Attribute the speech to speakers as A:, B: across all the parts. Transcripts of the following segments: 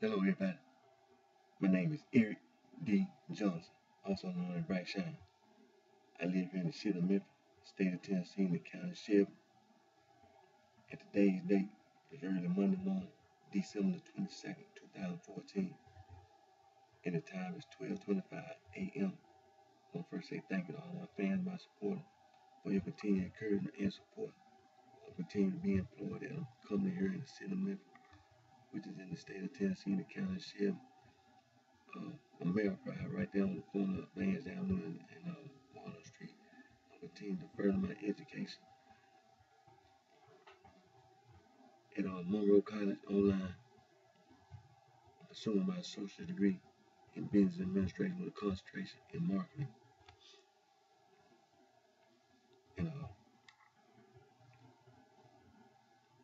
A: Hello, everybody. My name is Eric D. Johnson, also known as BrightShine. I live here in the city of Memphis, state of Tennessee, in the county of Shelby. And today's date is early Monday morning, December the 22nd, 2014. And the time is 12:25 a.m. I want to first say thank you to all my fans, my supporters, for your continued encouragement and support. I continue to be employed at a company here in the city of Memphis, which is in the state of Tennessee, in the county of Shelby. America, right there on the corner of Vance Avenue and Walnut Street. I continue to further my education at Monroe College online, pursuing my associate degree in business administration with a concentration in marketing. And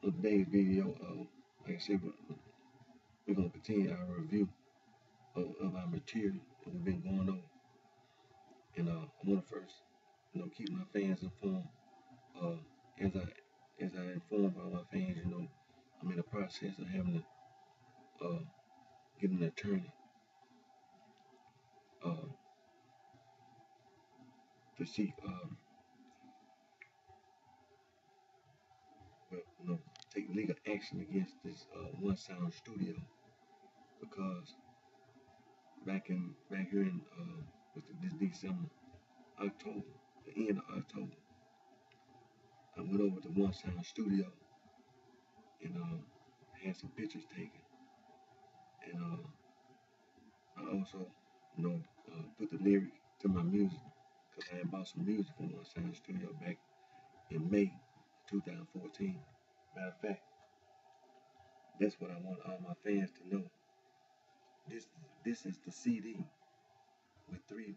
A: on today's video, like I said, we're going to continue our review of our material that we've been going over. And I want to first, keep my fans informed. Uh, as I inform all my fans, I'm in the process of having to get an attorney uh, to seek, well, take legal action against this One Sound Studio, because back here in this December, October, the end of October, I went over to One Sound Studio and had some pictures taken, and I also, put the lyrics to my music, because I had bought some music from One Sound Studio back in May 2014. Matter of fact, that's what I want all my fans to know. This is the CD with 3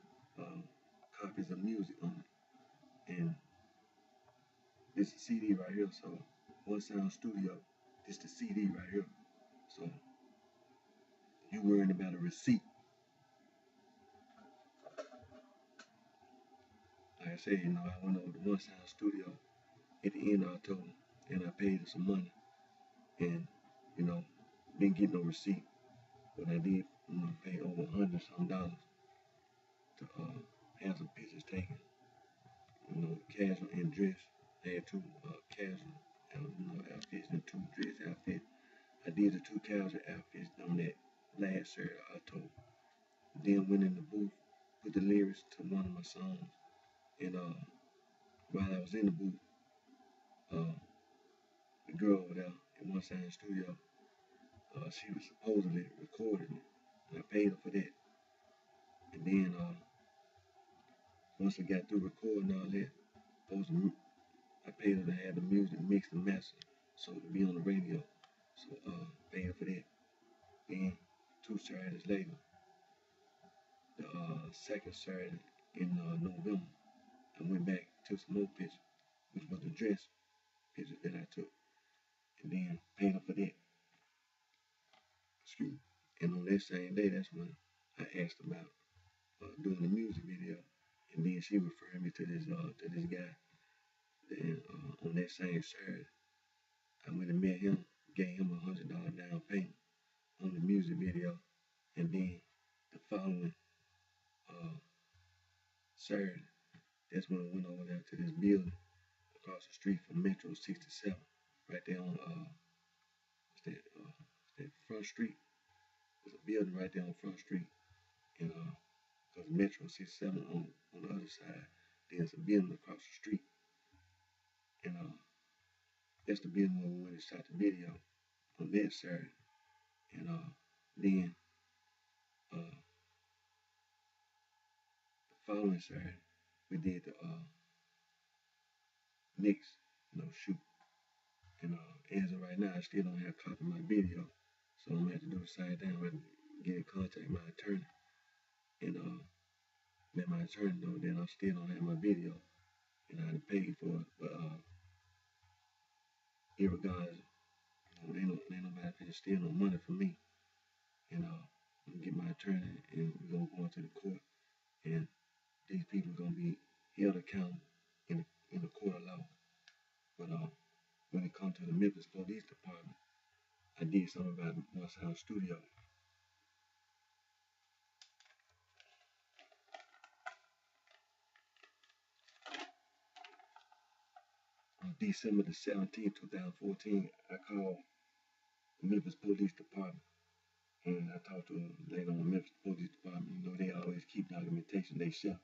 A: copies of music on it, and this is CD right here. So One Sound Studio, this the CD right here. So you worrying about a receipt? Like I said, I went over to One Sound Studio at the end of October, and I paid some money, and didn't get no receipt, but I did, pay over $100 to have some pictures taken. Casual and dress. I had 2 casual, outfits and 2 dress outfits. I did the 2 casual outfits on that last Saturday, October. Then went in the booth, put the lyrics to one of my songs, and while I was in the booth, the girl over there in One Sound Studio, she was supposedly recording it, and I paid her for that. And then once I got through recording all that, I paid her to have the music mixed and mastered, so to be on the radio. So paid her for that. Then 2 Saturdays later, the second Saturday in November, I went back, took some more pictures, which was the dress picture that I took, and then paid her for that. Excuse me. And on that same day, that's when I asked about doing the music video, and then she referred me to this guy. And on that same Saturday, I went and met him, gave him $100 down payment on the music video, and then the following Saturday, that's when I went over there to this building across the street from Metro 67, right there on that Front Street. There's a building right there on Front Street, and because Metro 67 on the other side, there's a building across the street, and that's the building where we went and shot the video on that Saturday. And then the following Saturday, we did the next shoot. And as of right now, I still don't have a copy of my video, so I'm gonna have to do the same thing. I'm gonna get in contact with my attorney and let my attorney know that I still don't have my video and I had paid for it. But irregardless, ain't nobody finna steal no money from me. And I'm gonna get my attorney, and we're gonna go into the court, and these people are gonna be held accountable in the court of law. But when it comes to the Memphis Police Department, I did something about One Sound Studio, December the 17th, 2014, I called the Memphis Police Department and I talked to a lady on the Memphis Police Department. You know, they always keep documentation they share.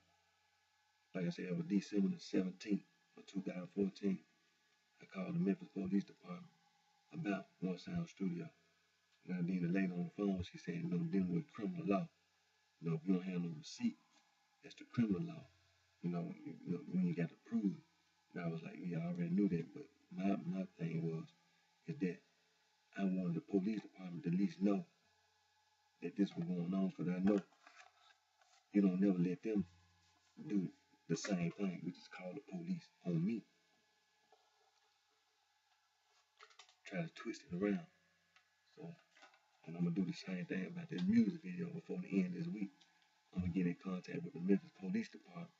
A: Like I said, it was December the 17th of 2014. I called the Memphis Police Department about One Sound Studio. And I did a lady on the phone. She said, you know, dealing with criminal law. You know, if you don't have no receipt, that's the criminal law. When you got to prove it. And I was like, yeah, I already knew that. But my thing is that I wanted the police department to at least know that this was going on, because I know you don't never let them do the same thing, which is call the police on me, try to twist it around. So, and I'm gonna do the same thing about this music video before the end of this week. I'm gonna get in contact with the Memphis Police Department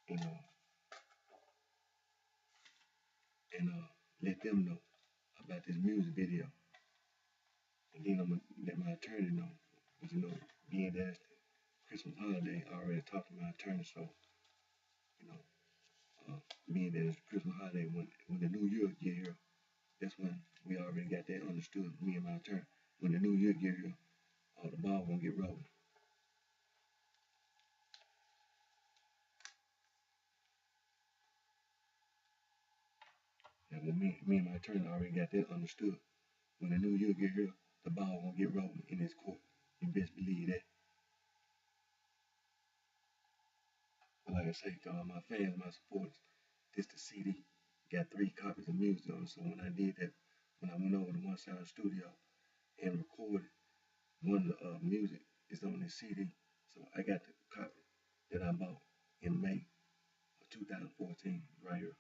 A: and let them know about this music video, and then I'm gonna let my attorney know. Because being that it's the Christmas holiday, I already talked to my attorney, so you know, being that it's the Christmas holiday, when the New Year get here, that's when we already got that understood. Me and my attorney, when the New Year get here, the ball gonna get rolling. And when me and my attorney already got that understood. When the New Year get here, the ball gonna get rolling in this court. You best believe that. But like I say, to all my fans, my supporters, this the CD. Got 3 copies of music on it. So when I did that, when I went over to One Sound Studio and recorded, one of the music is on this CD. So I got the copy that I bought in May of 2014 right here.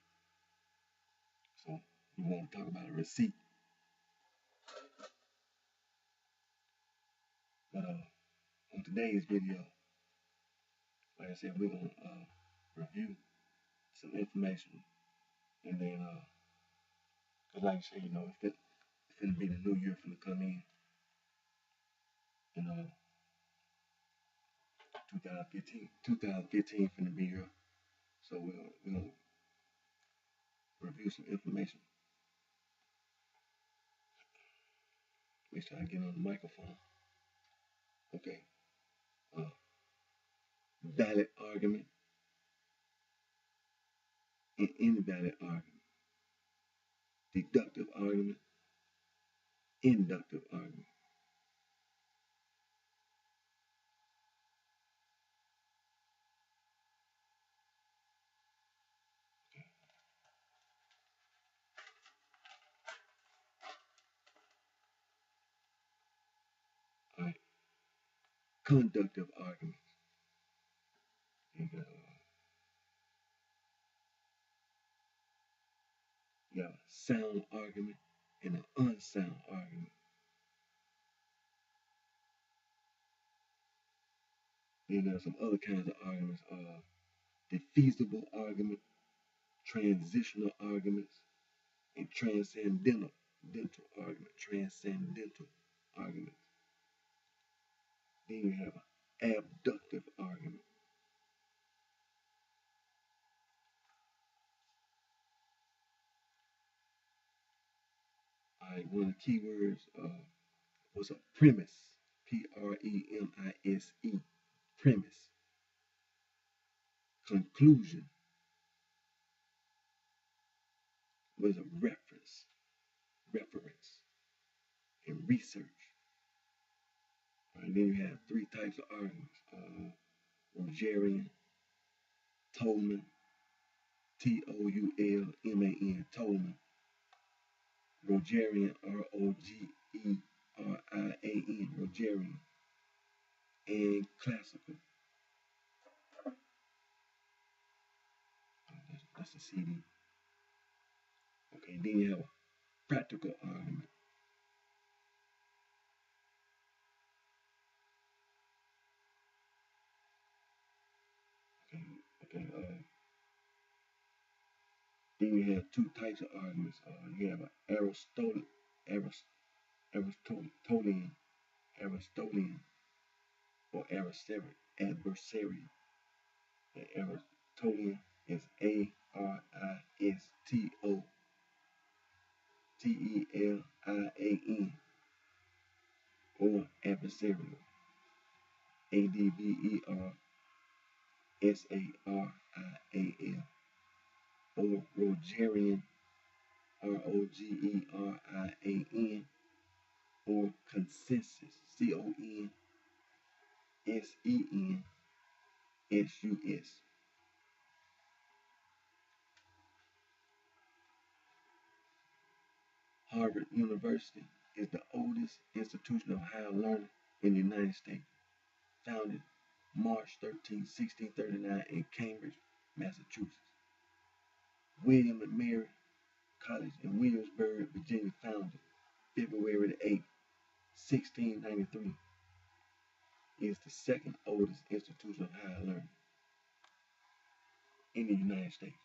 A: So you want to talk about a receipt. But on today's video, like I said, we're going to review some information. And then, cause like I said, it's gonna be the new year finna come in. And 2015 finna be here. So we're gonna review some information. Make sure I get on the microphone. Okay. Valid argument and invalid argument. Deductive argument, inductive argument. All right. Conductive argument. You got a sound argument and an unsound argument. Then there's some other kinds of arguments. Defeasible argument, transitional arguments, and transcendental argument. Transcendental arguments. Then you have an abductive argument. All right, one of the keywords was a premise. Premise. Premise. Conclusion was a reference. And research. All right, then you have 3 types of arguments. Rogerian, Tolman, Toulman, Tolman. Rogerian, Rogerian, Rogerian, and classical. That's the CD. Okay, then you have a practical argument. Okay. Then you have 2 types of arguments. You have an Aristotelian, or adversarial. The Aristotelian is Aristotelian. adversarial, Adversarial, or Rogerian, Rogerian, or consensus, Consensus. Harvard University is the oldest institution of higher learning in the United States, founded March 13, 1639 in Cambridge, Massachusetts. William and Mary College in Williamsburg, Virginia, founded February 8, 1693, is the second oldest institution of higher learning in the United States.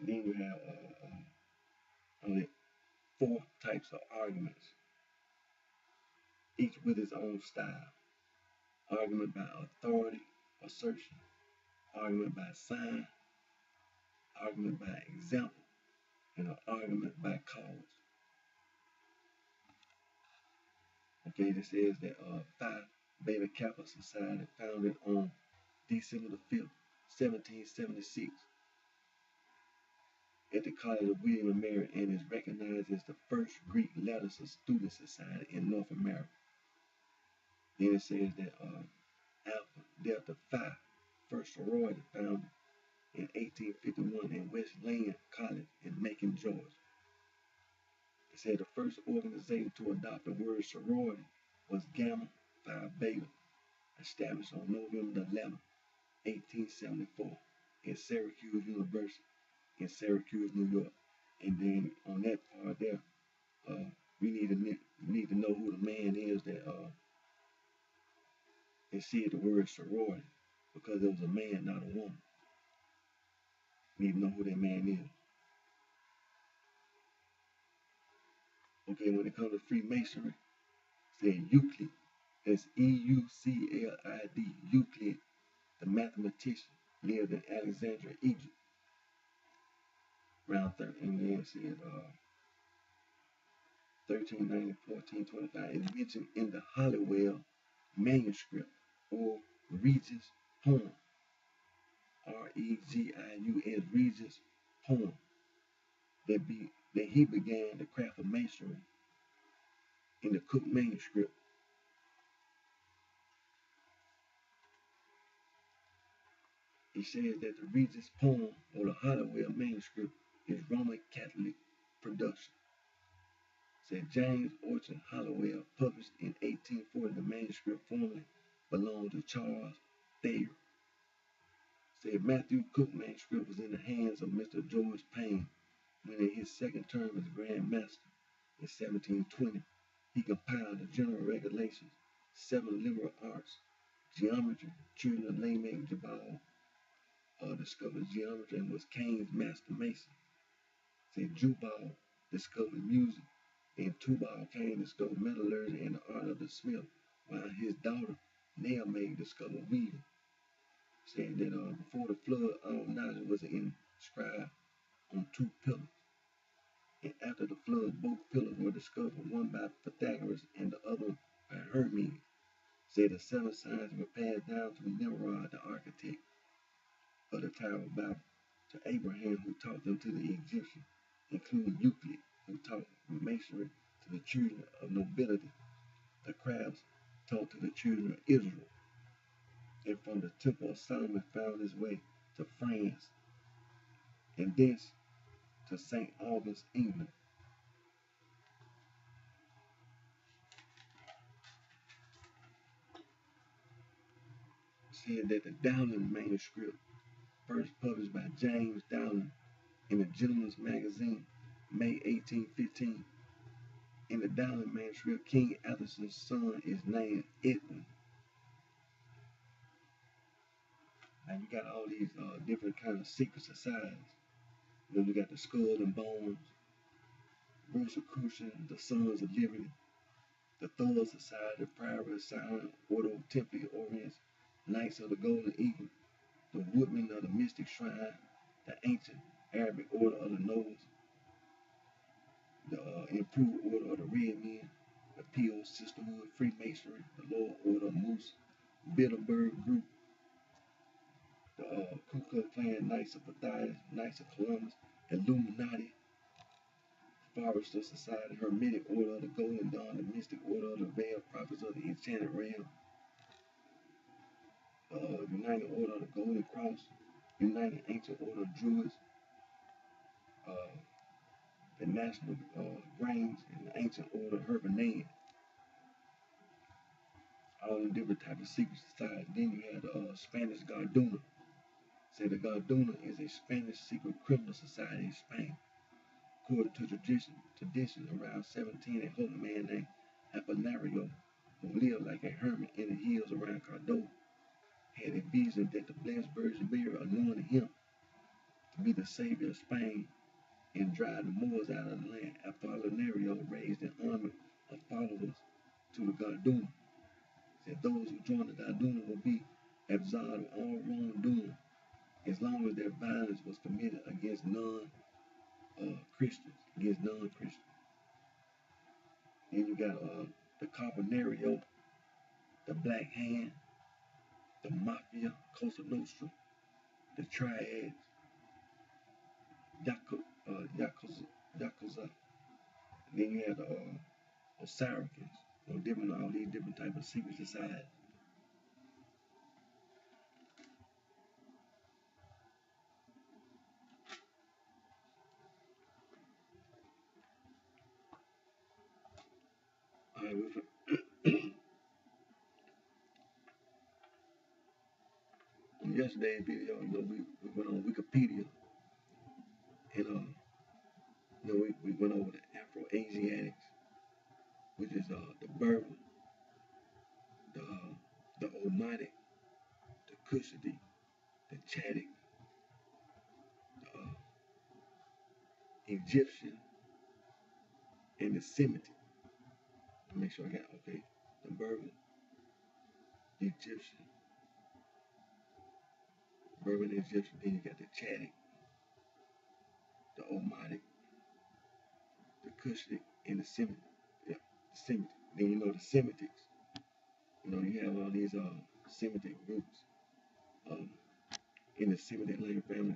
A: Then you have only 4 types of arguments, each with its own style. Argument by authority, assertion, argument by sign, argument by example, and an argument by cause. Okay, this says that Phi Beta Kappa Society, founded on December the 5th, 1776, at the College of William and Mary, and is recognized as the first Greek letters student society in North America. Then it says that Alpha Delta Phi, first sorority, founded in 1851 in Wesleyan College in Macon, Georgia. It said the first organization to adopt the word sorority was Gamma Phi Beta, established on November 11, 1874, at Syracuse University in Syracuse, New York. And then on that part there, we need to know who the man is that said the word sorority, because it was a man, not a woman. We need to know who that man is. Okay, when it comes to Freemasonry, say Euclid, that's Euclid, Euclid, the mathematician, lived in Alexandria, Egypt, around 1390 1425. It's mentioned in the Halliwell manuscript, or Regis poem, Regius, Regis poem, that he began the craft of masonry in the Cook manuscript. He says that the Regis poem, or the Halliwell manuscript, is Roman Catholic production. Said James Orchard Halliwell published in 1840. The manuscript formerly belonged to Charles Thayer. Said Matthew Cook manuscript was in the hands of Mr. George Payne when in his second term as Grand Master in 1720. He compiled the general regulations, 7 liberal arts, geometry. Children of layman Jabal discovered geometry and was Kane's master mason. Said Jubal discovered music, and Tubal Cain discovered metallurgy and the art of the smith, while his daughter Naomi discovered weaving. Saying that before the flood, all knowledge was inscribed on 2 pillars, and after the flood, both pillars were discovered, one by Pythagoras and the other by Hermes. Said the 7 signs were passed down to Nimrod, the architect of the Tower of Babel, to Abraham, who taught them to the Egyptians, including Euclid, who taught masonry to the children of nobility, the crafts taught to the children of Israel, and from the Temple of Solomon found his way to France, and thence to St. Albans, England. Said that the Dowling manuscript, first published by James Dowling in the Gentleman's Magazine, May 1815. In the Dowling manuscript, King Athelson's son is named Edwin. Now you got all these different kinds of secret societies. Then you got the Skull and Bones, Rosicrucian, the Sons of Liberty, the Thor Society, Private Silent, Ordo Templi Orientis, Knights of the Golden Eagle, the Woodmen of the Mystic Shrine, the ancient Arabic order of the Nobles, the improved order of the Red Men, the P.O. Sisterhood, Freemasonry, the Lower Order of Moose, Bilderberg Group, the Ku Klux Klan, Knights of Matthias, Knights of Columbus, Illuminati, Forester Society, Hermetic Order of the Golden Dawn, the Mystic Order of the Veil, Prophets of the Enchanted Realm, United Order of the Golden Cross, United Ancient Order of Druids, uh, the National Grange, and the Ancient Order of Hermannarians, all the different types of secret societies. Then you have the Spanish Garduna. Say the Garduna is a Spanish secret criminal society in Spain. According to tradition around 17, a holy man named Apolinario, who lived like a hermit in the hills around Cordova, had a vision that the blessed Virgin Mary anointed him to be the savior of Spain and drive the Moors out of the land. Apolinario raised an army of followers to the Garduna. Said those who join the Garduna will be absolved of all wrongdoing as long as their violence was committed against non-Christians, Then you got the Carbonario, the Black Hand, the Mafia, Cosa Nostra, the Triads, Yakuza. Then you have the Osiricans, all these different types of secret societies. All right, in yesterday's video, we went on Wikipedia and we went over the Afro-Asiatics, which is the Berber, the Omatic, the Kushite, the Chadic, the Egyptian, and the Semitic. Make sure I got okay. The Berber, the Egyptian, Berber and Egyptian. Then you got the Chadic, the Omatic, the Kushite, and the Semitic. Yeah, the Semitic. Then you know the Semitics. You have all these Semitic groups in the Semitic language family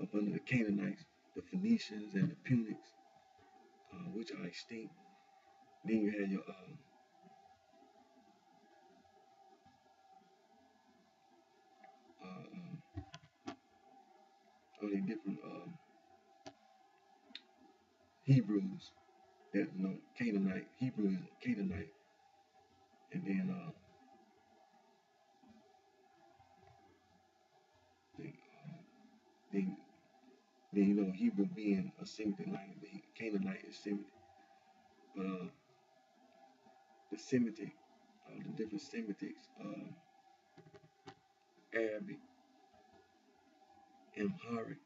A: up under the Canaanites, the Phoenicians, and the Punics, which are extinct. Then you have your all these different Hebrews that Canaanite. Hebrew is Canaanite, and then they, then Hebrew being a Semitic language, the Canaanite is Semitic. But the Semitic, the different Semitics, Arabic, Amharic,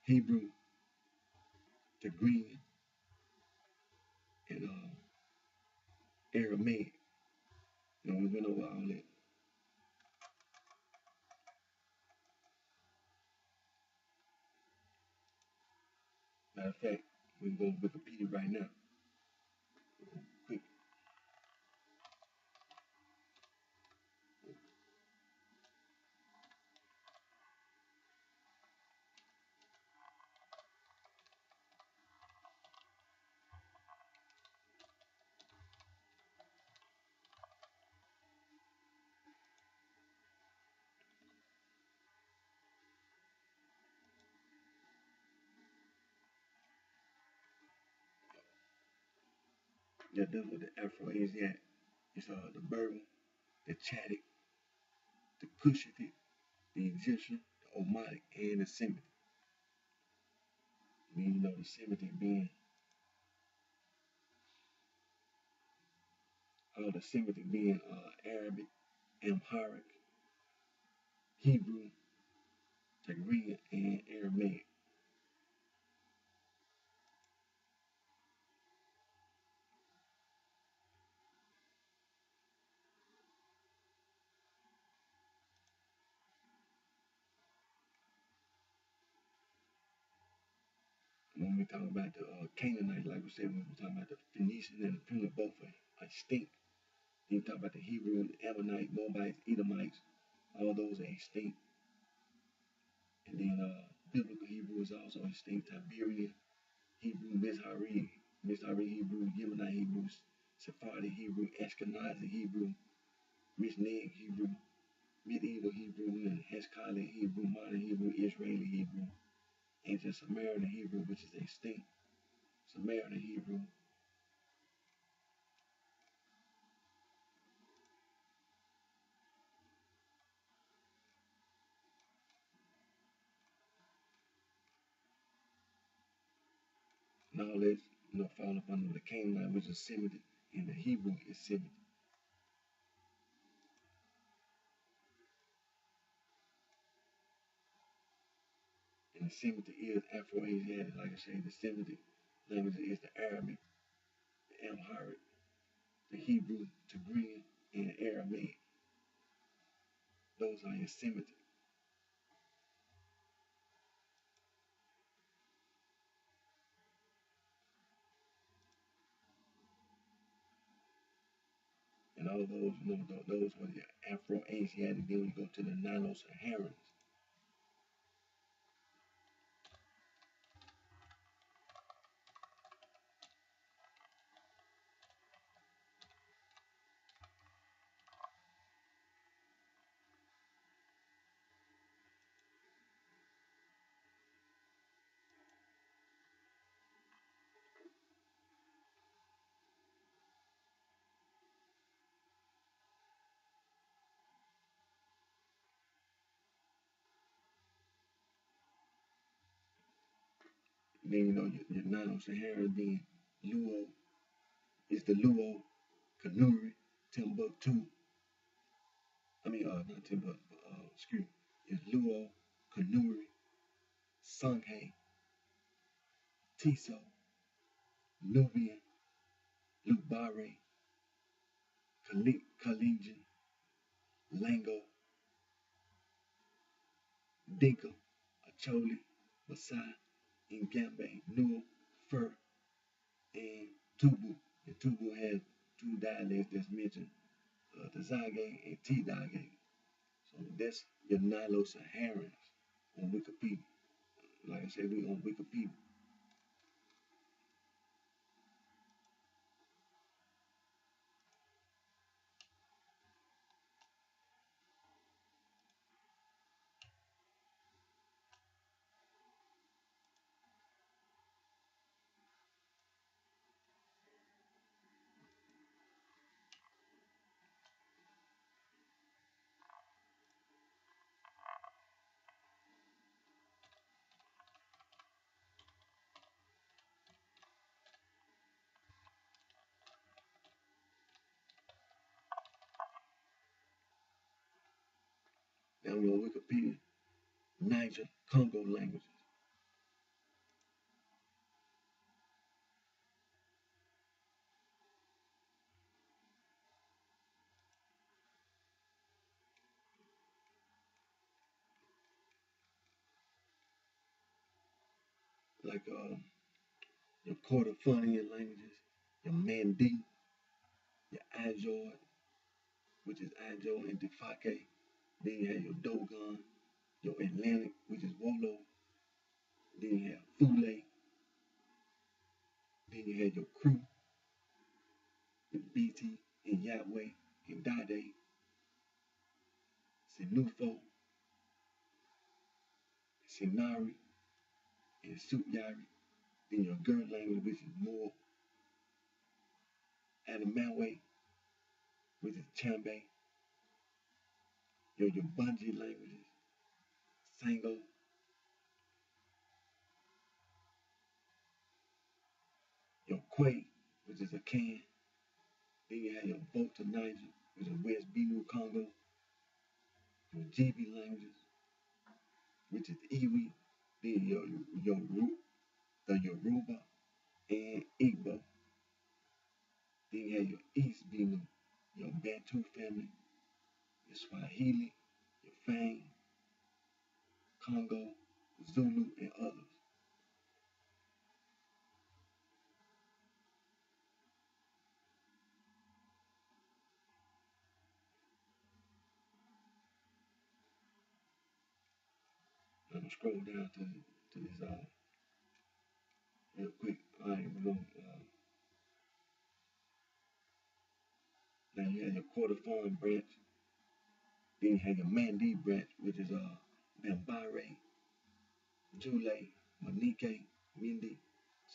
A: Hebrew, Tigrinya, and Aramaic. We went over all that. Matter of fact, we can go to Wikipedia right now. Quick. That deals with the Afro-Asiatic. It's the Berber, the Chadic, the Kushite, the Egyptian, the Omatic, and the Semitic. The Semitic being the Semitic being Arabic, Amharic, Hebrew, Tigrinya, and Aramaic. when we talk about the Canaanites, like we said, when we talk about the Phoenicians and the Pumas, both are extinct. Then you talk about the Hebrew, Ammonite, Moabites, Edomites, all those are extinct. And then biblical Hebrew is also extinct. Tiberian Hebrew, Mizrahi Hebrew, Yemenite Hebrew, Sephardic Hebrew, Ashkenazi Hebrew, Mishnaic Hebrew, Medieval Hebrew, and Hexcali Hebrew, Modern Hebrew, Israeli Hebrew, ancient Samaritan Hebrew, which is extinct. Samaritan Hebrew. And all that, fall up under the Canaanite, which is Semitic, and the Hebrew is Semitic. And the Semitic is Afro-Asiatic, like I said, the Semitic language is the Arabic, the Amharic, the Hebrew, Tigrinya, and Aramaic. Those are your Semitic. And all those, those were the Afro-Asiatic. Then we go to the Nilo-Saharans. Then your Nilo-Saharan being Luo is the Luo, Kanuri, Timbuktu. Not Timbuktu, excuse me. It's Luo, Kanuri, Songhay, Tiso, Nubian, Lubare, Kalenjin, Lango, Dinka, Acholi, Masai, Ngambe, Nuer, Fur, and Tubu. And Tubu has two dialects that's mentioned, the Zage and T-Dage. So that's your Nilo-Saharans on Wikipedia. Like I said, we on Wikipedia. Now we on Wikipedia. Niger, Congo languages. Like your Kordofanian languages, your Mandi, your Ajoy, which is Ajo and Defake. Then you have your Dogon, your Atlantic, which is Wolo. Then you have Fule. Then you have your Crew, your BT, and Yahweh, and Dade, Sinufo, Sinari, and Sutyari. Then your Gerd language, which is more Adamawe, which is Chambe. Your Bunji languages, Sango, your Kwe, which is a Can. Then you have your Volta Niger, which is West Benu Congo, your GB languages, which is Iwi, then the Yoruba, and Igbo. Then you have your East Benu, your Bantu family, your Swahili, your Fang, Congo, Zulu, and others. gonna scroll down to this real quick. All right, we're gonna now you have your quarter farm branch. Then you have your Mandee branch, which is Bambare, Jule, Manike, Mindi,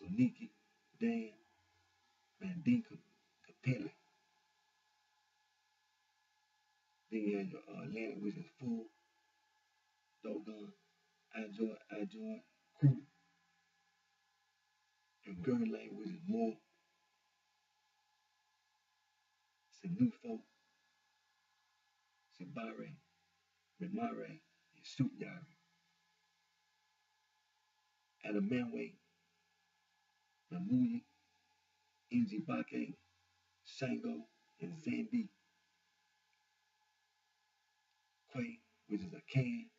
A: Soniki, Dan, Mandinka, Kapele. Then you have your Atlantic, which is Full, Dogon, Ajoy, Crew, your Gurley, which is More, Sinufo, Sibare, Remare, and Sutyari. Adamanwe, Namuyi, Injibake, Shango, and Zandi, Quay, which is Akan,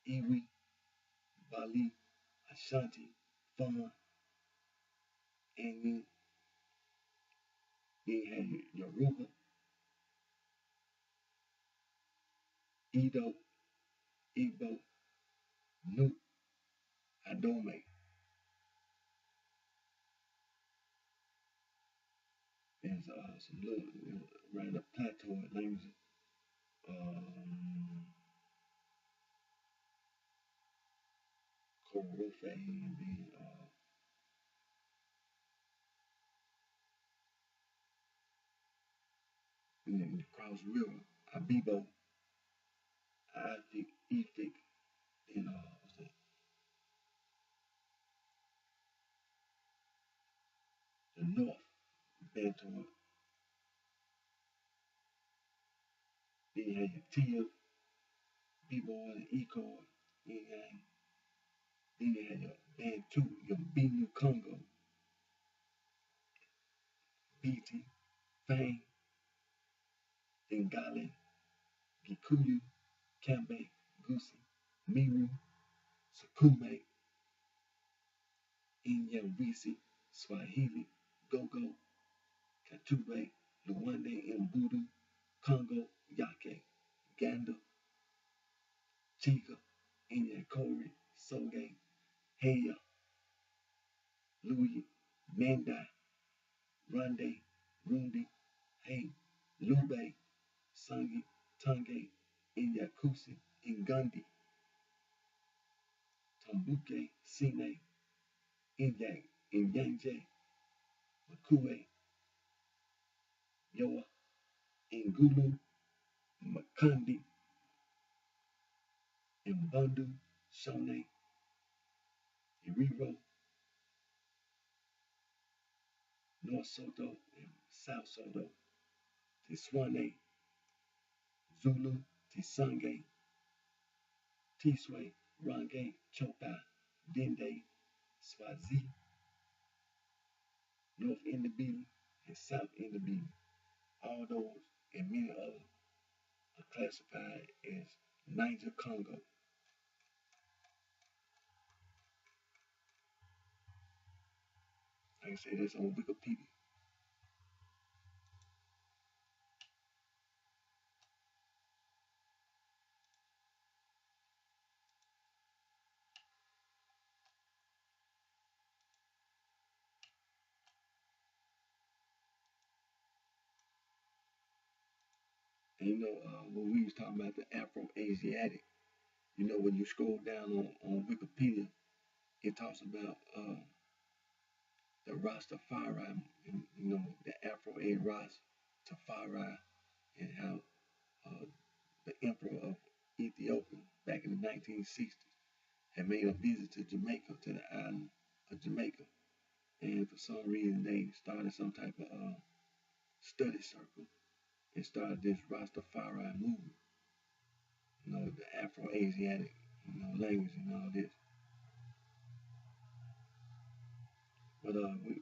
A: Iwi, Bali, Ashanti, Fon, Anyin. Then you have Yoruba, Edo, Igbo, Nupe, Adome. There's some little around the plateau languages. Korofe, and then across the river, Abibo, Ifik, Efik, and what's that? The North, Bantor. Then you have your Tia, B-Boy, and E-Cord, Yin Then you have your Bantu, your Binu Congo, BT, Fang, Dengale, Gikuyu, Kambe, Gusi, Miru, Sukume, Inyawisi, Swahili, Gogo, Katube, Luande, Mbudu, Congo, Yake, Ganda, Chica, Inyakori, Soge, Heya, Louis, Manda, Rande, Rundi, Hey, Lube, Sangi, Tange, Inyakusi, Ingandi, Tambuke, Sine, Inyang, Inyanje, Makue, Yoa, Ingulu, Makandi, Mbundu, Shone, Iriro, North Soto, and South Soto, Tiswane, Zulu, Tisange, Tiswe, Range, Chopa, Dende, Swazi, North Indabili, and South Indabili. All those and many others are classified as Niger Congo. Like I said, it's on Wikipedia. And when we was talking about the Afro-Asiatic, when you scroll down on Wikipedia, it talks about the Rastafari, the Afro-A Rastafari, and how the Emperor of Ethiopia back in the 1960s had made a visit to Jamaica, to the island of Jamaica. And for some reason, they started some type of study circle and started this Rastafari movement, the Afro-Asiatic, language and all this. But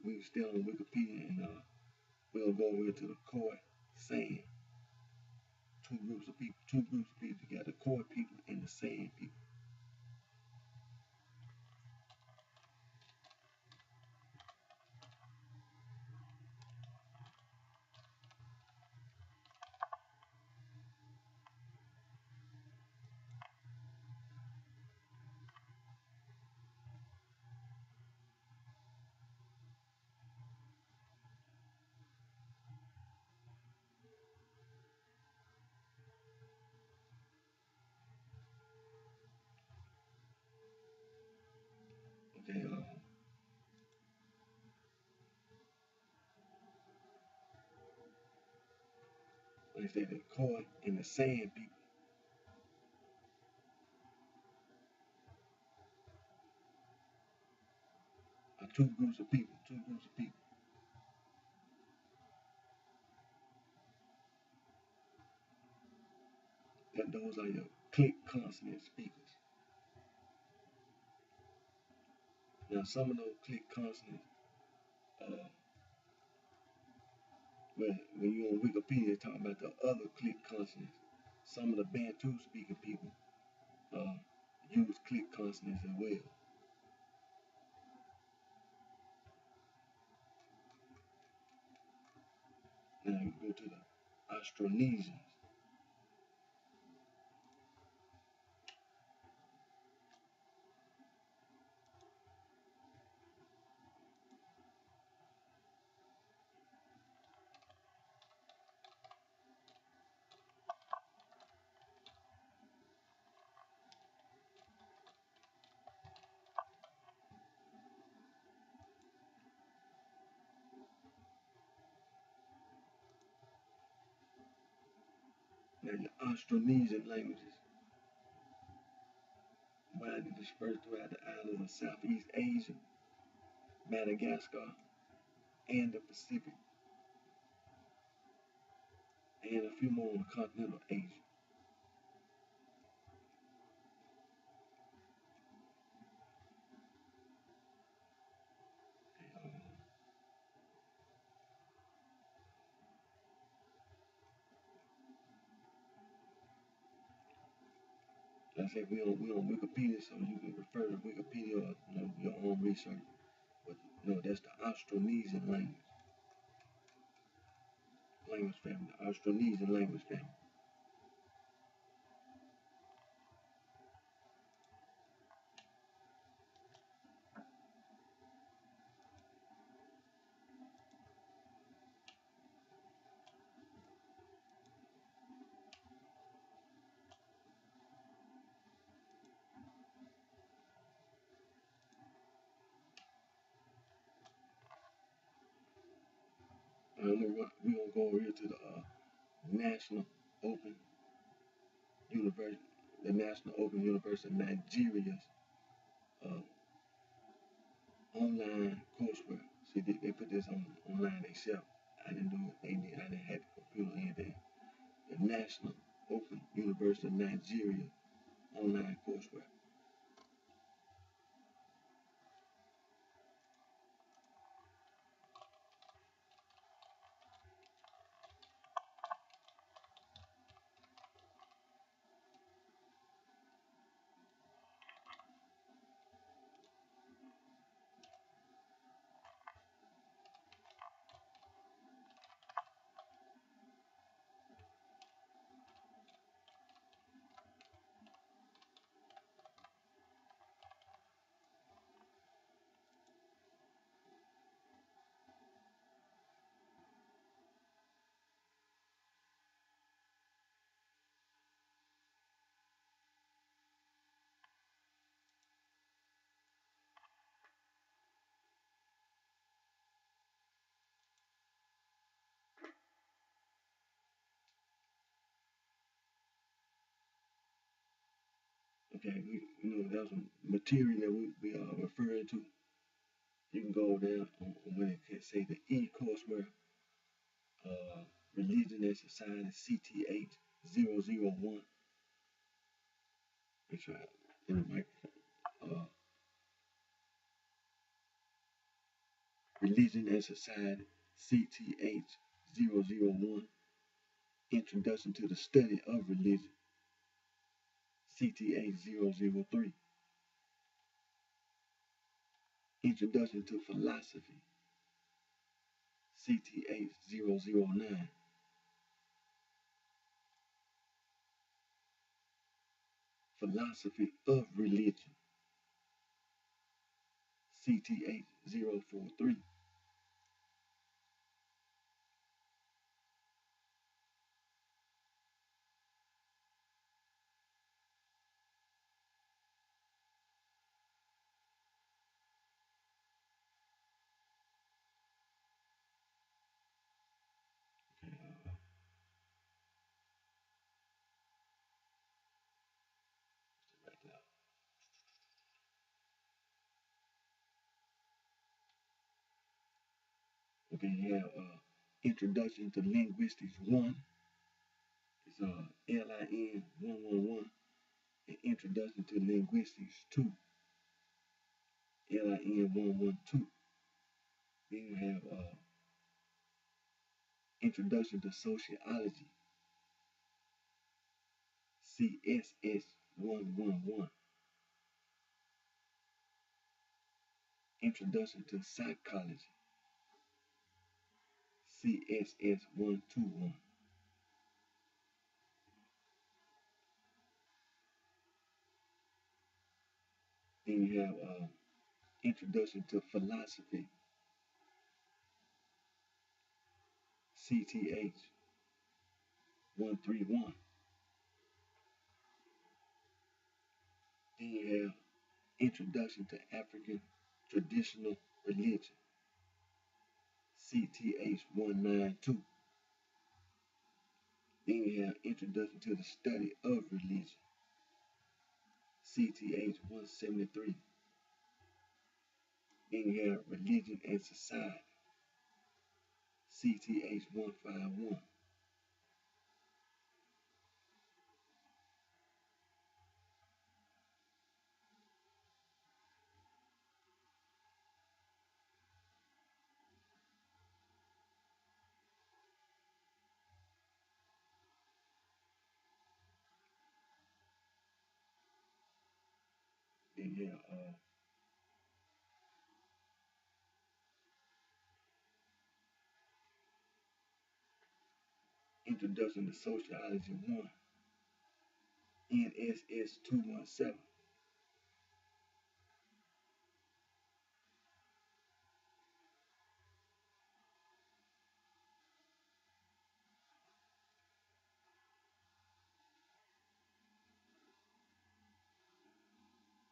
A: we still on Wikipedia, and we'll go over to the core saying two groups of people together, core people and the saying people. Okay, like I said, the court and the sand people are two groups of people. Two groups of people. That those are your click consonant speakers. Now, some of those click consonants, uh, when you're on Wikipedia talking about the other click consonants, some of the Bantu speaking people uh, use click consonants as well. Now you go to the Austronesians. Now the Austronesian languages, widely dispersed throughout the islands of Southeast Asia, Madagascar, and the Pacific, and a few more on continental Asia. Like I said, we on Wikipedia, so you can refer to Wikipedia or your own research. But that's the Austronesian language family, the Austronesian language family. We're gonna go over here to the National Open University, the National Open University of Nigeria's uh, online courseware. See, they put this online themselves. I didn't do it. I didn't have the computer in there. The National Open University of Nigeria online courseware. Okay, that's some material that we are referring to. You can go there on when it can say the e-courseware, uh, Religion and Society CTH 001. Make sure I in the microphone. Religion and Society CTH 001. Introduction to the Study of Religion CTH 003. Introduction to Philosophy CTH 009. Philosophy of Religion CTH 043. Okay, you have Introduction to Linguistics 1. It's LIN 111. And Introduction to Linguistics 2. LIN 112. Then you have Introduction to Sociology, CSS 111. Introduction to Psychology, CSS 121. Then you have Introduction to Philosophy, CTH 131. Then you have Introduction to African Traditional Religion, CTH 192. Then you have Introduction to the Study of Religion, CTH 173. Then you have Religion and Society, CTH 151. Then you have Introduction to Sociology 1, NSS 217.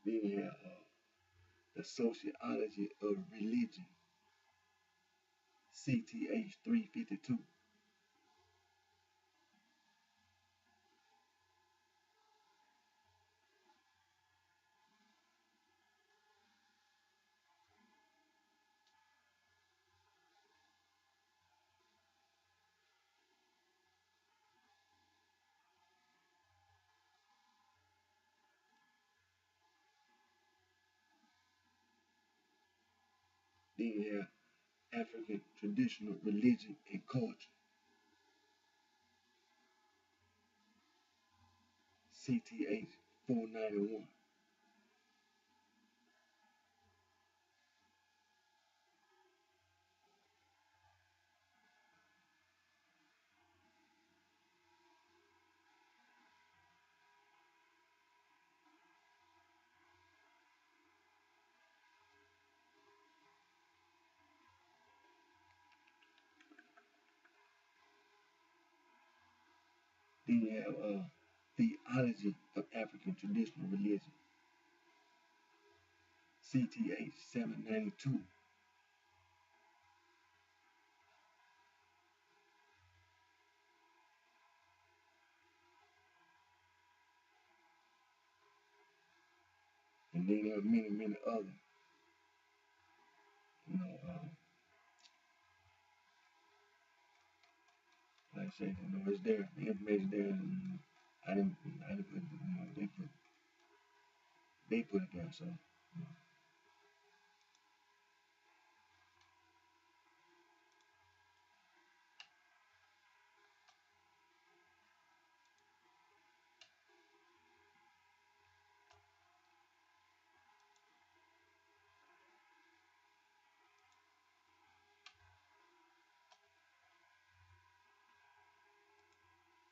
A: Then you have the Sociology of Religion, CTH 352. Then you have African Traditional Religion and Culture, CTH 491. Then you have Theology of African Traditional Religion, CTH 792. And then there are many, many other, you know, like I said, you know, it's there, the information there, and I didn't put, you know, they put it there, so,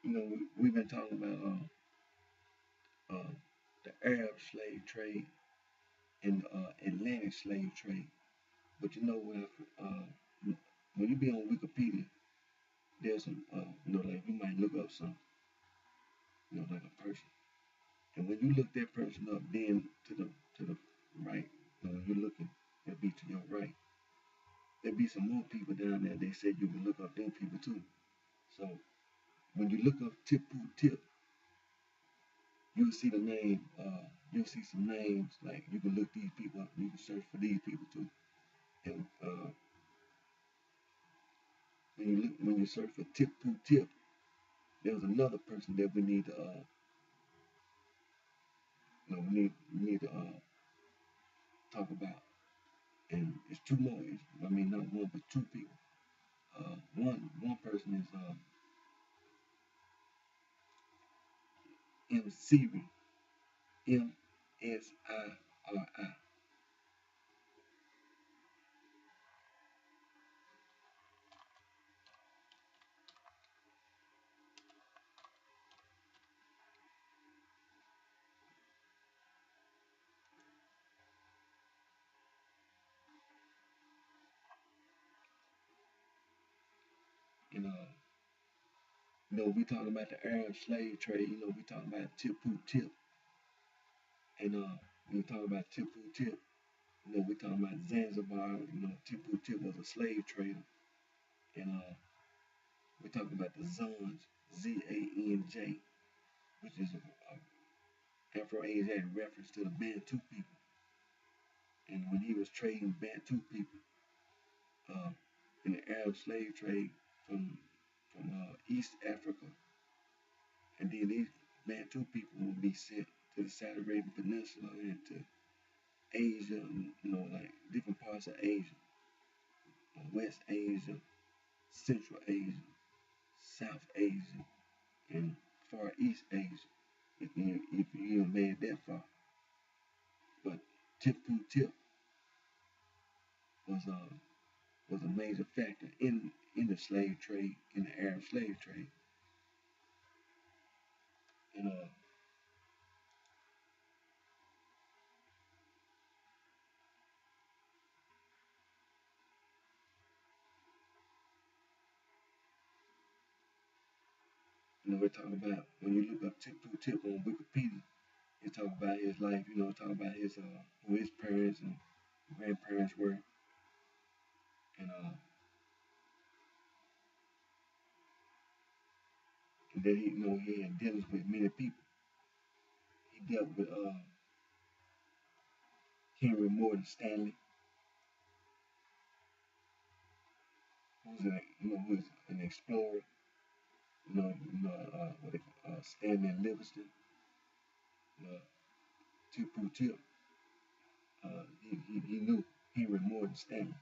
A: you know, we've been talking about the Arab slave trade and Atlantic slave trade. But you know, when you be on Wikipedia, there's some, you know, like you might look up some, you know, like a person. And when you look that person up, then to the right, you know, when you're looking, it'll be to your right. There'll be some more people down there. They said you can look up them people too. So when you look up Tipu Tip, you'll see the name. You'll see some names. Like you can look these people up. You can search for these people too. And when you search for tip poo tip, there's another person that we need to we need to talk about, and it's two more. I mean, not one but two people. One person is M Siri, MSIRI. And we talking about the Arab slave trade. We talking about tip poo tip, and we talking about tip poo tip. We talking about Zanzibar. Tip poo tip was a slave trader, and we talking about the Zanj, Zanj, which is Afro-Asiatic reference to the Bantu people. And when he was trading Bantu people uh, in the Arab slave trade from East Africa, and then these Bantu people would be sent to the Saudi Arabian Peninsula and to Asia, like different parts of Asia, West Asia, Central Asia, South Asia, and Far East Asia, if you made it that far. But Tip Tip was was a major factor in the slave trade, in the Arab slave trade. And we're talking about, when you look up Tip Tip on Wikipedia, it talk about his life. Talk about who his parents and grandparents were, and that he had dealings with many people. He dealt with Henry Morton Stanley, who was an explorer. Stanley Livingston, uh, Tip Tip. He knew Henry Morton Stanley.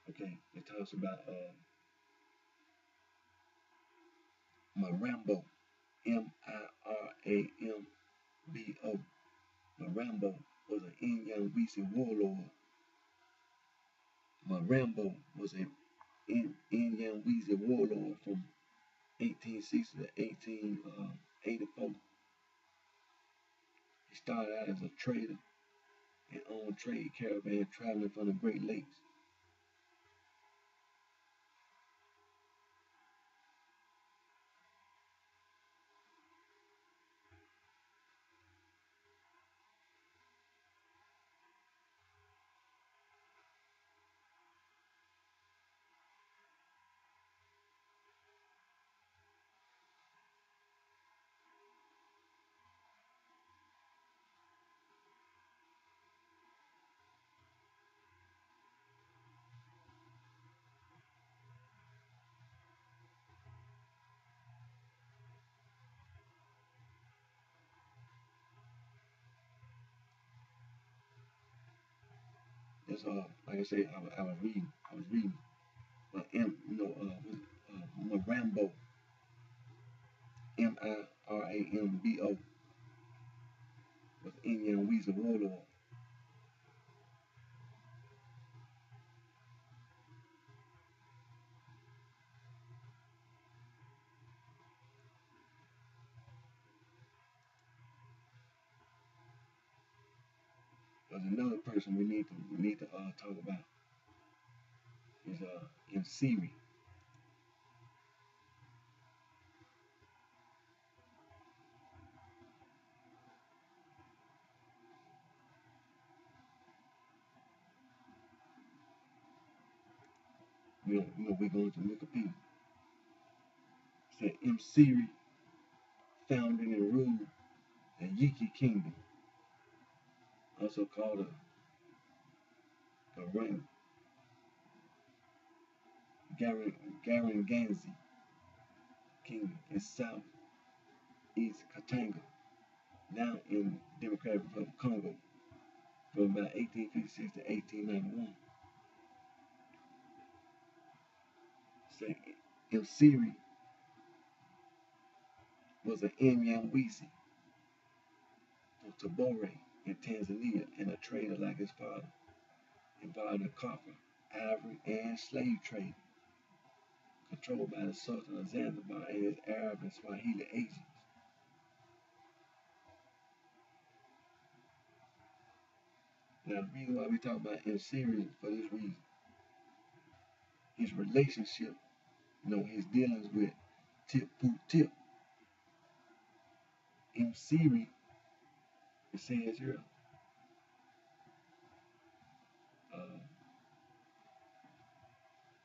A: Okay, it talks about Marambo, Mirambo. Marambo was an Inyangwisi warlord. Marambo was an Inyangwisi warlord from 1860 to 1884. He started out as a trader and owned trade caravan traveling from the Great Lakes. That's like I said, I was reading, but Marambo, Mirambo, was Indian Weezer warlord. There's another person we need to talk about is Siri. we're going to Wikipedia. It said Msiri founded and ruled the Yiki Kingdom, also called the Garanganzi Kingdom in southeast Katanga, now in Democratic Republic of Congo, from about 1856 to 1891. Say, Msiri was an Mnyamwezi from Tabora in Tanzania and a trader like his father, involved in copper, ivory, and slave trade, controlled by the Sultan of Zanzibar and his Arab and Swahili agents. Now, the reason why we talk about Msiri is for this reason. His relationship, his dealings with Tip Poot Tip. Msiri, it says here,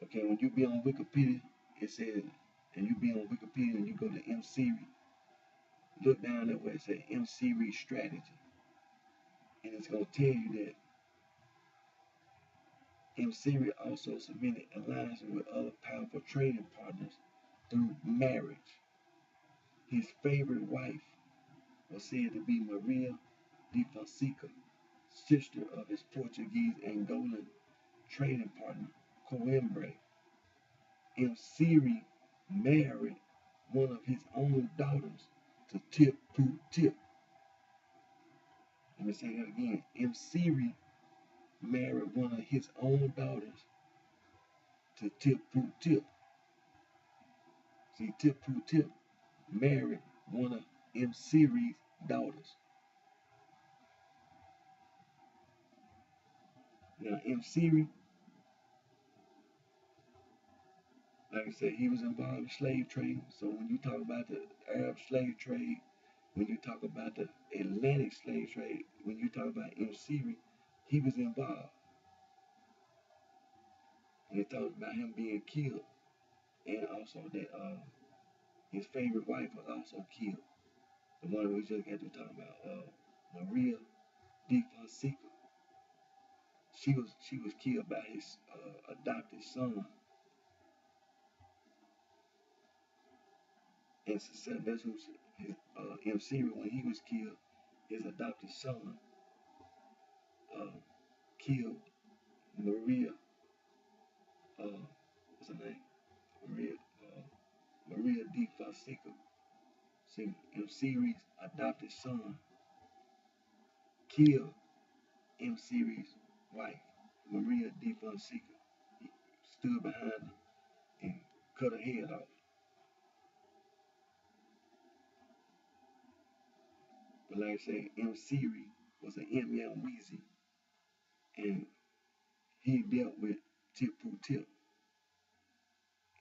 A: okay, when you be on Wikipedia, it says, and you be on Wikipedia and you go to Msiri, look down there where it says Msiri strategy. And it's going to tell you that Msiri also cemented alliances with other powerful trading partners through marriage. His favorite wife was said to be Maria de Fonseca, sister of his Portuguese Angolan trading partner, Coimbra. Msiri married one of his own daughters to Tip Poot Tip. Let me say that again. Msiri married one of his own daughters to Tip Poot Tip. See, Tip Poot Tip married one of Msiri's daughters. Now, Msiri, like I said, he was involved in slave trading. So when you talk about the Arab slave trade, when you talk about the Atlantic slave trade, when you talk about Msiri, he was involved. And they talked about him being killed, and also that his favorite wife was also killed. The one we just got to talk about, Maria de Fonseca. She was killed by his adopted son. And so that's who his Msiri, when he was killed, his adopted son killed Maria. What's her name? Maria de Fonseca. See, Msiri's adopted son killed Msiri's wife, Maria de Fonseca. He stood behind her and cut her head off. But like I say, Msiri was an Mnyamwezi, and he dealt with Tip Poot Tip.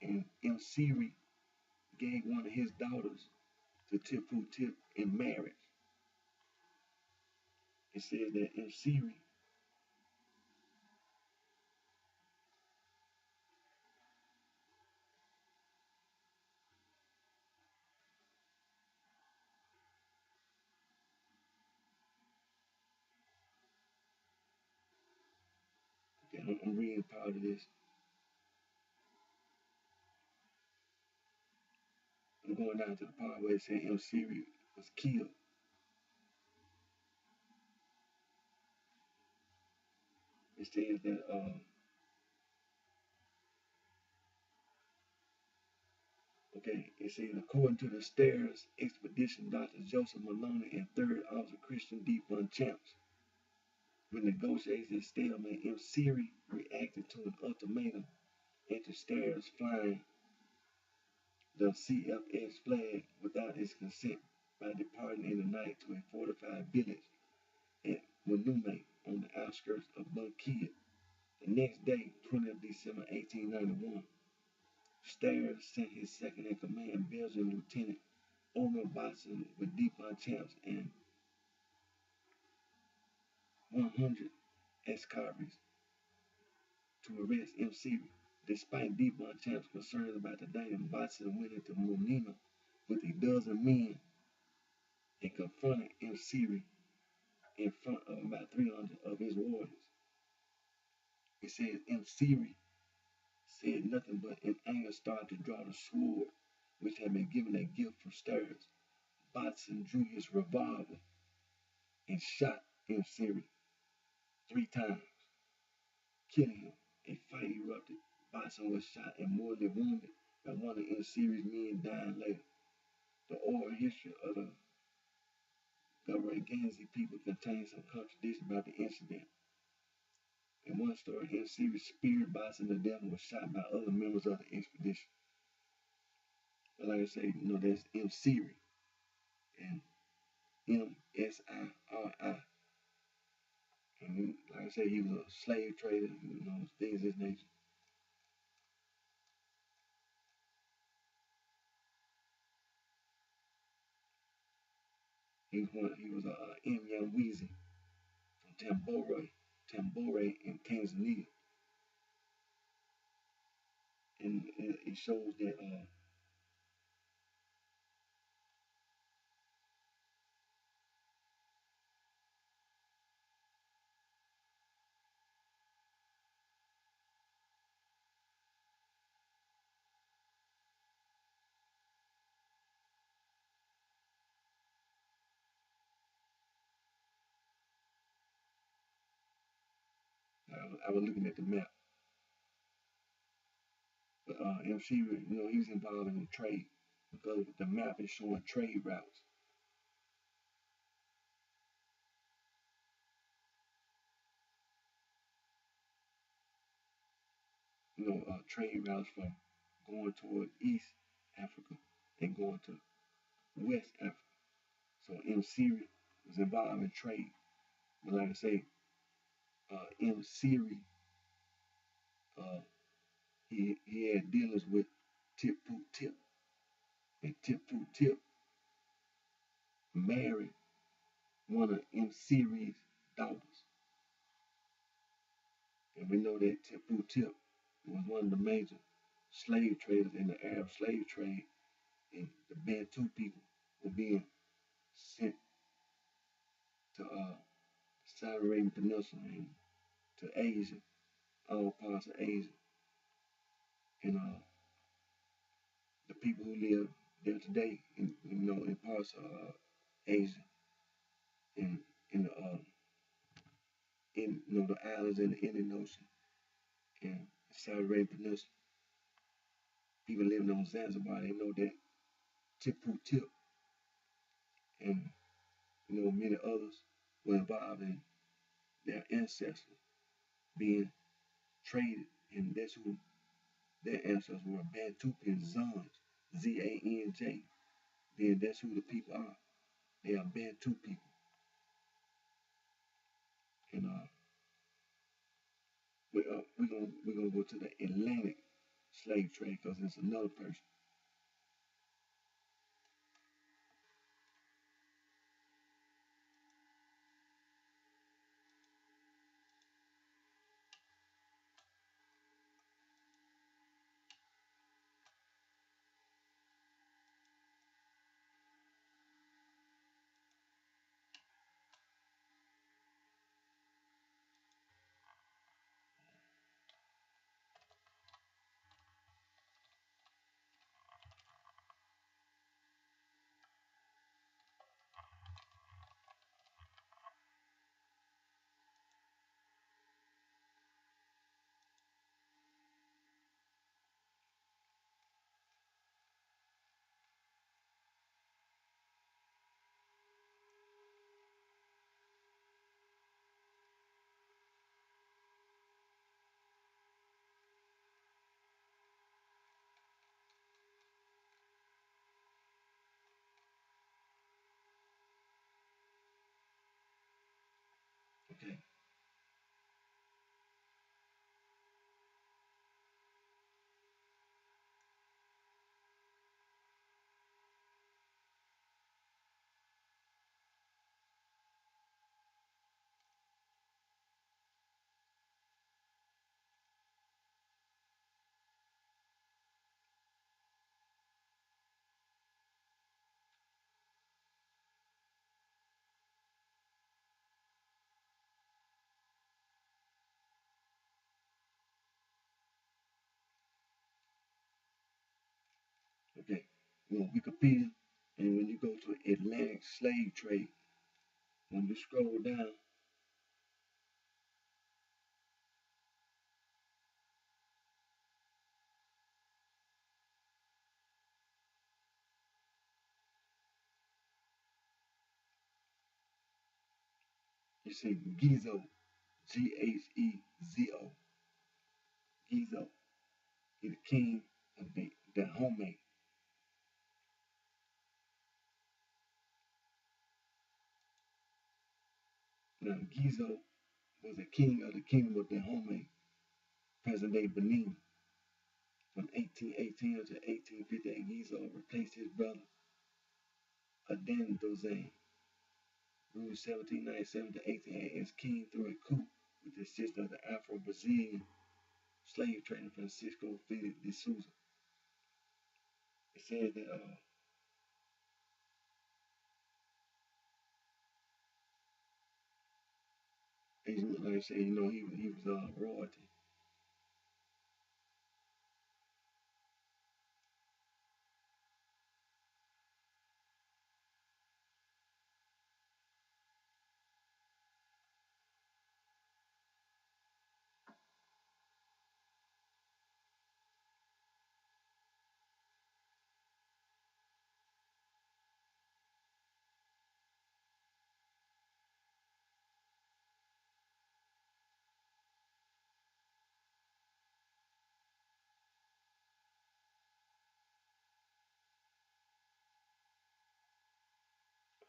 A: And Msiri gave one of his daughters to Tip Poot Tip in marriage. It says that Msiri okay, I'm reading part of this. I'm going down to the part where it says Msiri was killed. It says that okay, it says according to the Stairs Expedition, Dr. Joseph Maloney and Third Officer Christian D. Champs, when negotiations stalemate, Msiri reacted to an ultimatum into Stairs flying the CFX flag without its consent by departing in the night to a fortified village at Wanume on the outskirts of Bunkiya. The next day, 20th December 1891, Stairs sent his second in command, Belgian Lieutenant Omar Bosson, with DuPont Champs and 100 escadrilles to arrest Msiri. Despite D-Von Champ's concerns about the diamond, Bison went into Monino with a dozen men and confronted M-Series in front of about 300 of his warriors. It says M-Series said nothing but in anger started to draw the sword, which had been given a gift from Stairs. Bison drew his revolver and shot M-Series 3 times, killing him. A fight erupted. Bison was shot and mortally wounded, and one of M-Series' men died later. The oral history of the Garaganzi people contains some contradictions about the incident. In one story, M-Series speared Bison to death and was shot by other members of the expedition. But like I say, that's M-Series and M-S-I-R-I. And like I say, he was a slave trader, things of this nature. He was a Young Weezy from Tambore in Tanzania. And it shows that I was looking at the map. But MC, he was involved in the trade because the map is showing trade routes. Trade routes from going toward East Africa and going to West Africa. So MC was involved in trade. But like I say, MC, he had dealings with Tipu Tip, and Tipu Tip married one of MC's daughters. And we know that Tipu Tip was one of the major slave traders in the Arab slave trade, and the Bantu people were being sent to South Arabian Peninsula and to Asia, all parts of Asia. And the people who live there today, in parts of Asia, and in the islands in the Indian Ocean and South Arabian Peninsula, people living on Zanzibar, they know that Tipu Tip and many others were involved in their ancestors being traded, and that's who their ancestors were. Bantu Zans, Z-A-N-J. Then that's who the people are. They are Bantu people. And we're gonna go to the Atlantic slave trade because it's another person. Okay. on Wikipedia, and when you go to Atlantic slave trade, when you scroll down, you see Gizo, Ghezo, Gizo. He's the king of the Dahomey. Now Gizo was the king of the kingdom of Dahomey, present-day Benin. From 1818 to 1858, Gizo replaced his brother Aden Dozane, ruled 1797 to 1888 as king through a coup with the assistance of the Afro-Brazilian slave trader Francisco Felix de Souza. It said that like I said, he was royalty.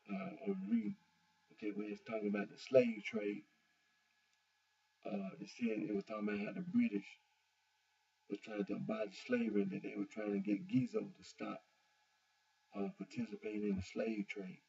A: I was reading, okay, when it's talking about the slave trade, it said it was talking about how the British was trying to abolish slavery, and that they were trying to get Gizo to stop participating in the slave trade.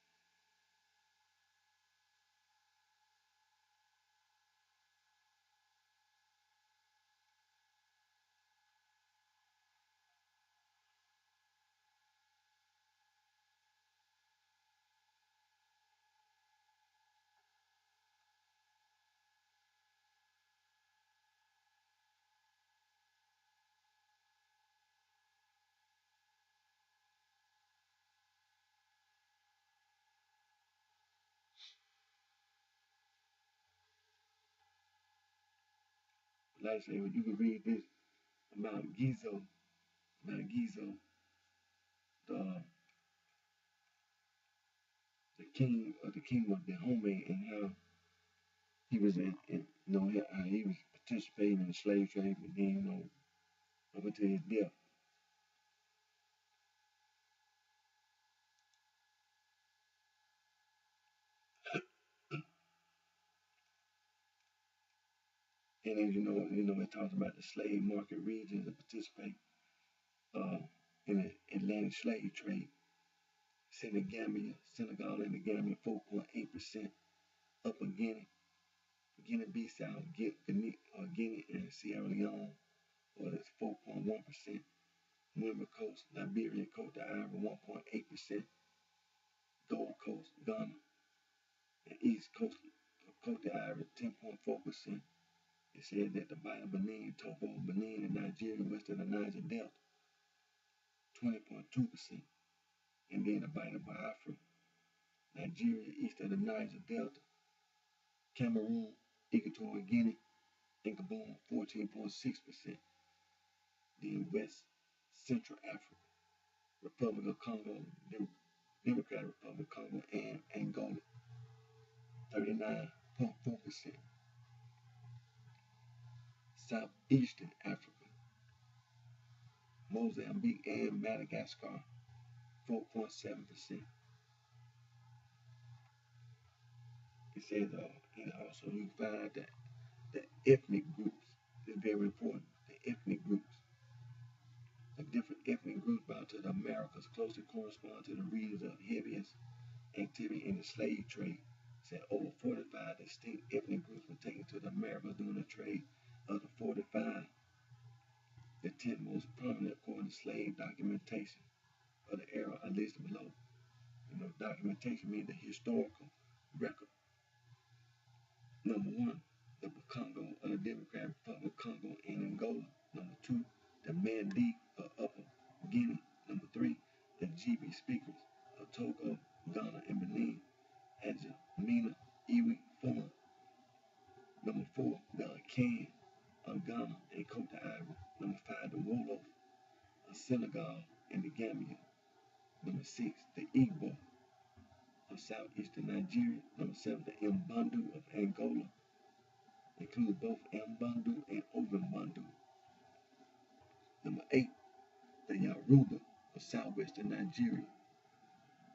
A: Like I say, you can read this about Gizo, the the king of the kingdom of Dahomey, and how he was how he was participating in the slave trade, but then up until his death. And as it talks about the slave market regions that participate uh, in the Atlantic slave trade. Senegal and the Gambia 4.8%, Upper Guinea, Guinea-Bissau, Guinea and Sierra Leone, well, it's 4.1%. River Coast, Liberia, Cote d'Ivoire, 1.8%. Gold Coast, Ghana, and East Coast of Cote d'Ivoire, 10.4%. It said that the Bight of Benin, Togo, Benin, and Nigeria, west of the Niger Delta, 20.2%. And then the Bight of Biafra, Nigeria, east of the Niger Delta, Cameroon, Equatorial Guinea, and Gabon, 14.6%. Then West Central Africa, Republic of Congo, Democratic Republic of Congo, and Angola, 39.4%. Southeastern Africa, Mozambique, and Madagascar, 4.7%. It says, and also you find that the ethnic groups is very important. The ethnic groups, the different ethnic groups bound to the Americas closely correspond to the regions of heaviest activity in the slave trade. Said over 45 distinct ethnic groups were taken to the Americas during the trade. Of the 45, the 10 most prominent according to slave documentation of the era are listed below. Documentation means the historical record. Number one, the Congo of the Democratic Republic of Congo and Angola. Number two, the Mandinka of Upper Guinea. Number three, the Can of Ghana and Cote d'Ivoire. Number 5, the Wolof of Senegal and the Gambia. Number 6, the Igbo of southeastern Nigeria. Number 7, the Mbundu of Angola. Includes both Mbundu and Ovimbundu. Number 8, the Yoruba of southwestern Nigeria.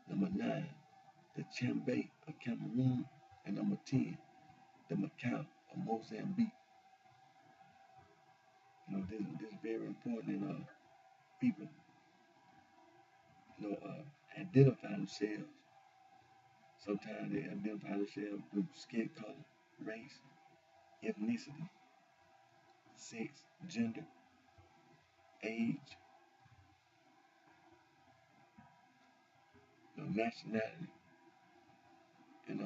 A: Number 9, the Chambe of Cameroon. And number 10, the Macau of Mozambique. This is very important in people, identify themselves. Sometimes they identify themselves through skin color, race, ethnicity, sex, gender, age, nationality, and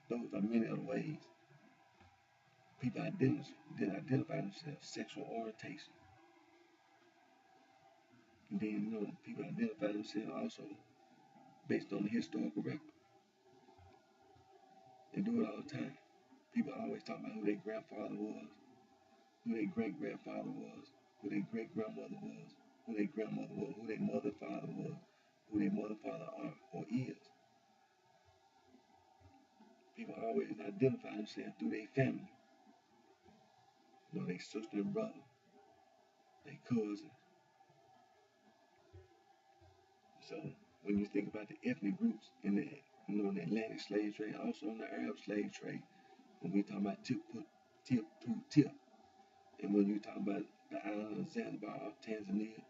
A: those are many other ways people identify themselves. Sexual orientation, and then people identify themselves also based on the historical record. They do it all the time. People always talk about who their grandfather was, who their great-grandfather was, who their great-grandmother was, who their grandmother was, who their mother-father was, who their mother-father are or is. People always identify themselves through their family. Their sister and brother, their cousin. So when you think about the ethnic groups in the the Atlantic slave trade, also in the Arab slave trade, when we talk about tip to tip, and when you talk about the island of Zanzibar of Tanzania,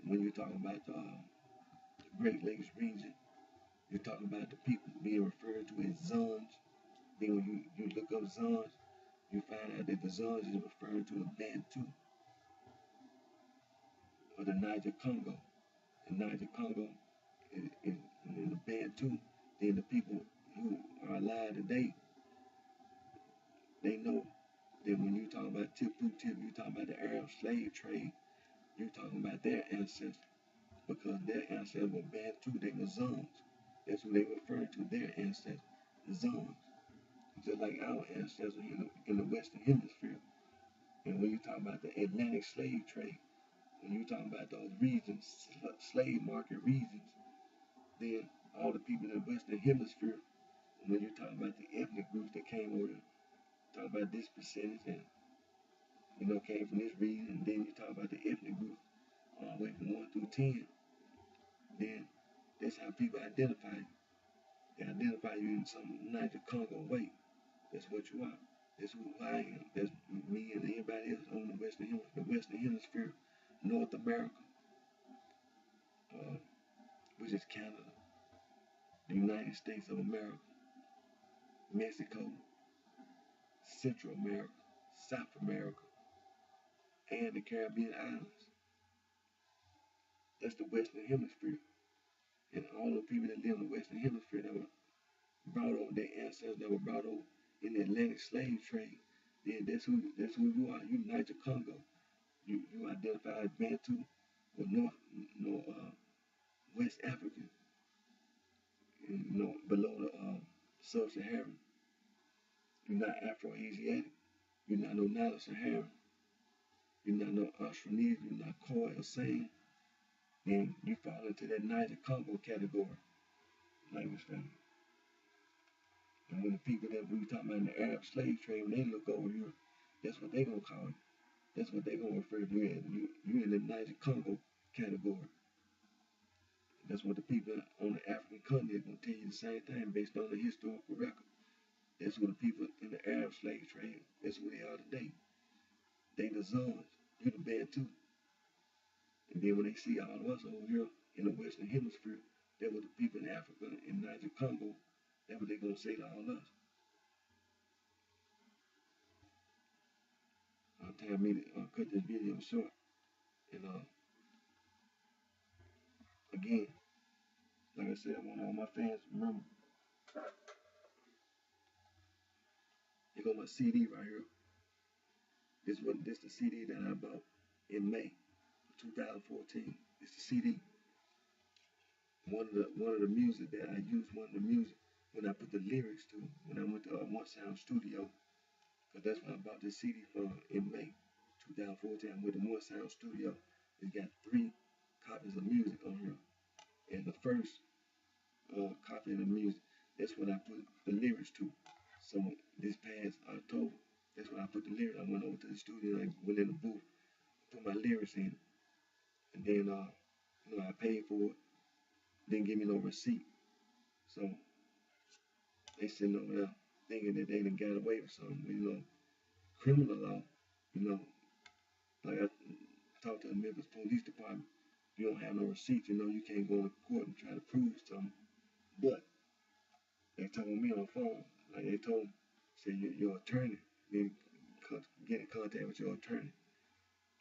A: when you talk about the Great Lakes region, you're talking about the people being referred to as Zons. Then when you look up Zons, you find out that the Zons is referring to the Bantu or the Niger Congo. The Niger Congo is the Bantu. Then the people who are alive today, they know that when you talk about tip through tip, you talk about the Arab slave trade, you're talking about their ancestors. Because their ancestors were Bantu, they were Zons. That's what they refer to, their ancestors, Zons. Just like our ancestors in the Western Hemisphere. And when you talk about the Atlantic slave trade, when you talk about those regions, slave market regions, then all the people in the Western Hemisphere, when you talk about the ethnic groups that came over, talk about this percentage and came from this region, and then you talk about the ethnic groups all the way from 1 through 10, then that's how people identify you. They identify you in some Niger Congo way. That's what you are. That's who I am. That's me and everybody else on the Western Hemisphere, North America, which is Canada, the United States of America, Mexico, Central America, South America, and the Caribbean islands. That's the Western Hemisphere. And all the people that live in the Western Hemisphere that were brought over, their ancestors that were brought over in the Atlantic slave trade, then that's who you are. You Niger Congo. You identify as Bantu or West African, below the Sub-Saharan. You're not Afro-Asiatic. You're not no Nilo-Saharan. You're not no Austronesian. You're not Khoi or San. Then you fall into that Niger Congo category. Language family. And when the people that we talking about in the Arab slave trade, when they look over you, that's what they gonna call you. That's what they gonna refer to you as. You in the Niger Congo category. That's what the people on the African continent gonna tell you the same thing based on the historical record. That's what the people in the Arab slave trade, that's who they are today. They the Zons, you the Bantu. And then when they see all of us over here in the Western Hemisphere, that's what the people in Africa and Niger Congo, that's what they gonna say to all of us. Time me to cut this video short. And again, like I said, I want all my fans to remember. Here go my CD right here. This the CD that I bought in May 2014. It's the CD. One of the music that I used, one of the music when I put the lyrics to, when I went to One Sound Studio, because that's when I bought this CD from in May 2014. I went to One Sound Studio. It's got 3 copies of music on here. And the first copy of the music, that's when I put the lyrics to. So this past October, that's when I put the lyrics. I went over to the studio, I went in the booth, put my lyrics in, and then I paid for it. Didn't give me no receipt. So they sitting over there thinking that they done got away with something. Criminal law, you know, like I talked to the Memphis Police Department. If you don't have no receipt, you can't go to court and try to prove something. But they told me on the phone, like they told me, say your attorney, then get in contact with your attorney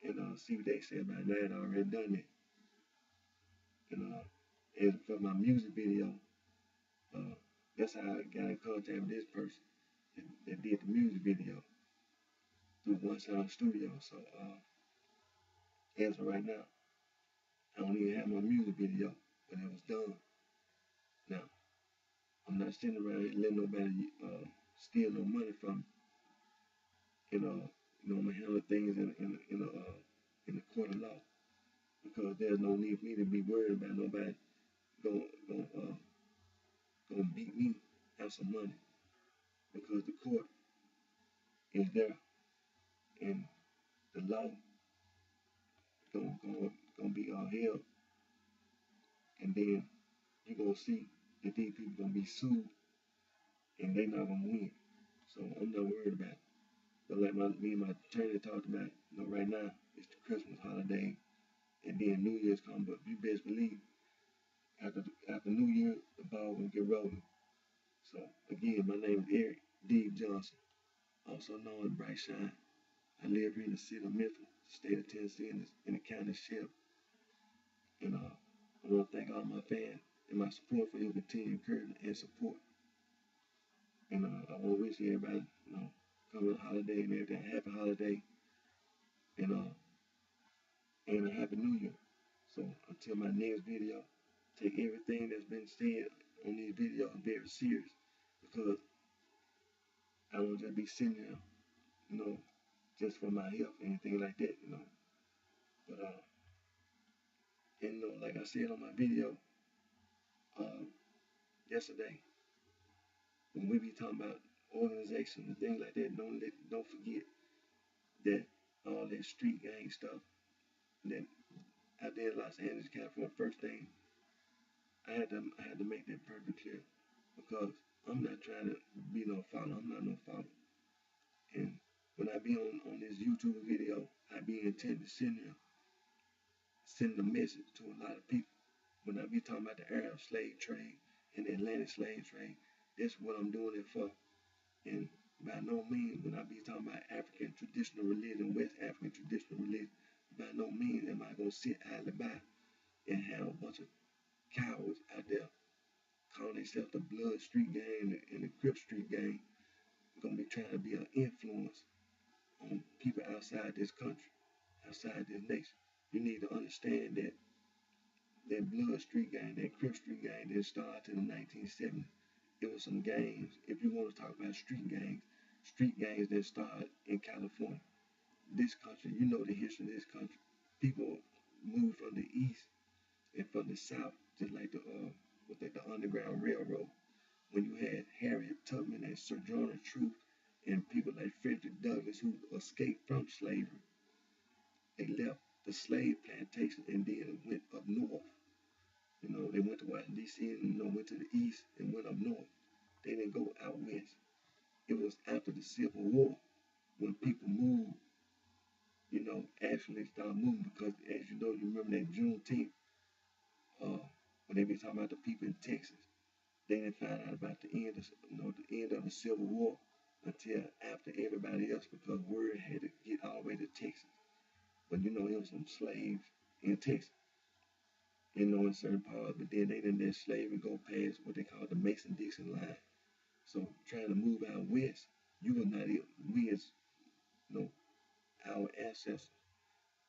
A: and see what they say about that. I already done it. And for my music video, uh, that's how I got in contact with this person that did the music video through One Sound Studio. So as of right now, I don't even have my music video, but it was done. Now, I'm not sitting around here letting nobody steal no money from me. I'm gonna handle things in the court of law because there's no need for me to be worried about nobody gonna beat me out some money because the court is there and the law gonna be held, and then you're gonna see that these people gonna be sued and they not gonna win. So I'm not worried about it. But like me and my attorney talked about, right now it's the Christmas holiday and then New Year's come, but you best believe after New Year the ball gonna get rolling. So again, my name is Eric D. Johnson, also known as BrightShine. I live here in the city of Memphis, state of Tennessee, in the county ship. And I want to thank all my fans and my support for your continued encouragement and support. And I want to wish everybody, coming holiday and everything, a happy holiday and a happy new year. So until my next video, take everything that's been said on these videos very serious because I don't just be sitting there, just for my health, anything like that. But like I said on my video yesterday, when we be talking about organization and things like that, don't forget that all that street gang stuff that out there in Los Angeles, California. First thing, I had to make that perfectly clear because I'm not trying to be no follower. I'm not no follower. And when I be on this YouTube video, I be intended to send a message to a lot of people. When I be talking about the Arab slave trade and the Atlantic slave trade, that's what I'm doing it for. And by no means, when I be talking about African traditional religion, West African traditional religion, by no means am I going to sit idly by and have a bunch of cowards out there calling themselves the Blood Street Gang and the Crip Street Gang, going to be trying to be an influence on people outside this country, outside this nation. You need to understand that Blood Street Gang, that Crip Street Gang didn't start in the 1970s. It was some gangs. If you want to talk about street gangs that started in California. This country, you know the history of this country. People moved from the east and from the south, just like the Underground Railroad. When you had Harriet Tubman and Sojourner Truth and people like Frederick Douglass who escaped from slavery, they left the slave plantation and then went up north. They went to Washington D.C. and went to the east and went up north. They didn't go out west. It was after the Civil War when people moved, actually started moving because, as you know, you remember that Juneteenth, when they be talking about the people in Texas, they didn't find out about the end of the Civil War until after everybody else because word had to get all the way to Texas. But it was some slaves in Texas, in certain parts, but then they didn't let slavery go past what they call the Mason-Dixon line. So trying to move out west, you would not even, we as, our ancestors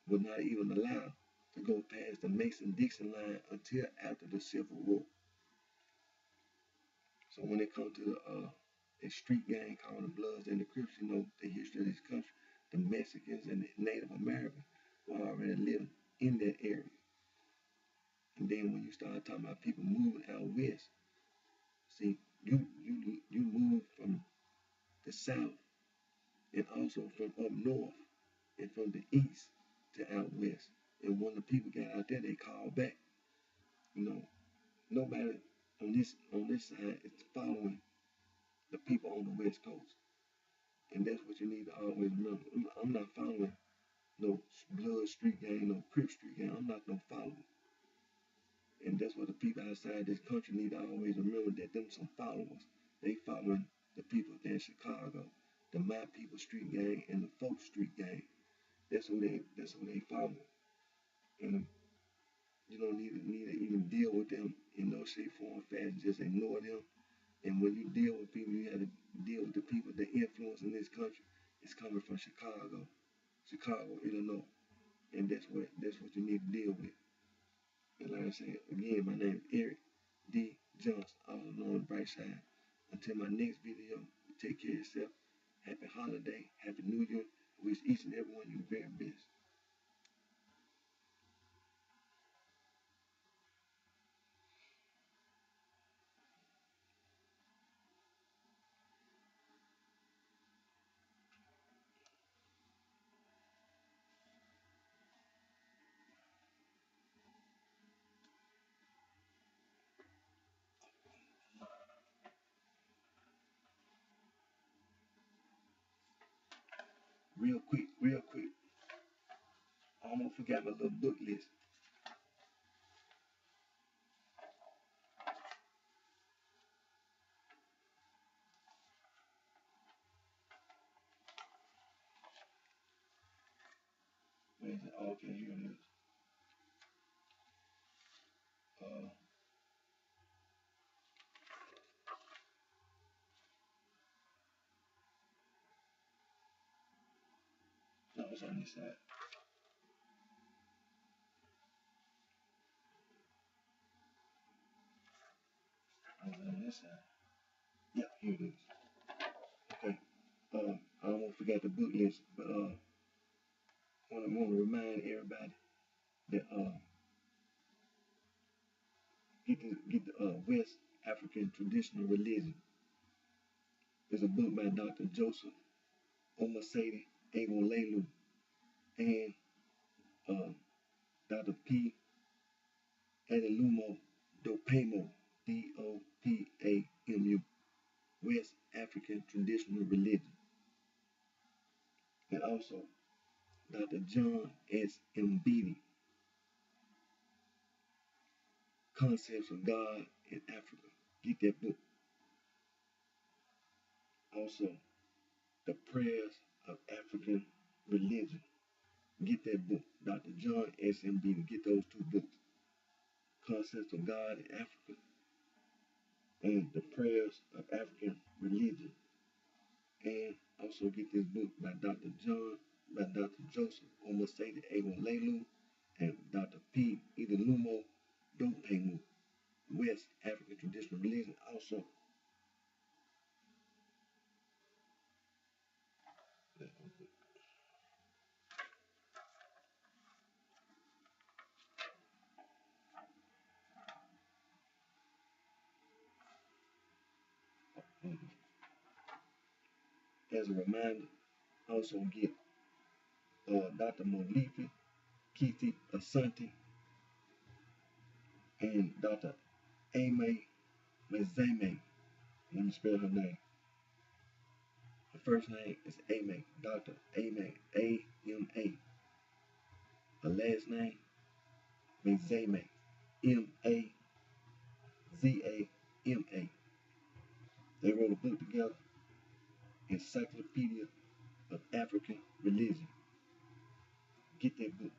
A: would not even allow to go past the Mason-Dixon line until after the Civil War. So when it comes to the street gang called the Bloods and the Crips, you know, the history of this country, the Mexicans and the Native Americans were already living in that area. And then when you start talking about people moving out west, see, you move from the south and also from up north and from the east to out west. And when the people got out there, they called back. You know, nobody on this side is following the people on the west coast. And that's what you need to always remember. I'm not following no blood street gang, no crip street gang. I'm not no follower. And that's what the people outside this country need to always remember, that them some followers. They following the people there in Chicago, the My People Street Gang and the Folk Street Gang. That's who they follow. And you don't need to even deal with them in no shape, form, fashion. Just ignore them. And when you deal with people, you have to deal with the people. The influence in this country is coming from Chicago, Illinois, and that's what you need to deal with. And like I said again, my name is Eric D. Johnson, also known as BrightShine. Until my next video, take care of yourself. Happy holiday, happy New Year. Wish each and every one of you the very best. Real quick. I almost forgot my little book list. Where is it? Oh, okay, here it is. Uh, no, it's on this side. Oh, it's on this side. Yeah, here it is. Okay. I almost forgot the book list, but want to remind everybody that get the West African traditional religion. There's a book by Dr. Joseph Omasede Egolelu and uh, Dr. P. Adelumo Dopamo, Dopamu, West African Traditional Religion. And also Dr. John S. Mbidi, Concepts of God in Africa. Get that book. Also, The Prayers of African Religion. Get that book. Dr. John S. Mbidi. Get those two books. Concepts of God in Africa and The Prayers of African Religion. And also get this book by Dr. Joseph Omasede Egolelu and Dr. P. Idalumo Dopemu, West African Traditional Religion. Also, as a reminder, also get Dr. Molifi Kiti Asante and Dr. Ame Mezeme. Let me spell her name. Her first name is Ame, Dr. Ame, A-M-A. Her last name, Mezeme, M-A-Z-A-M-A. They wrote a book together, Encyclopedia of African Religion. Get that book.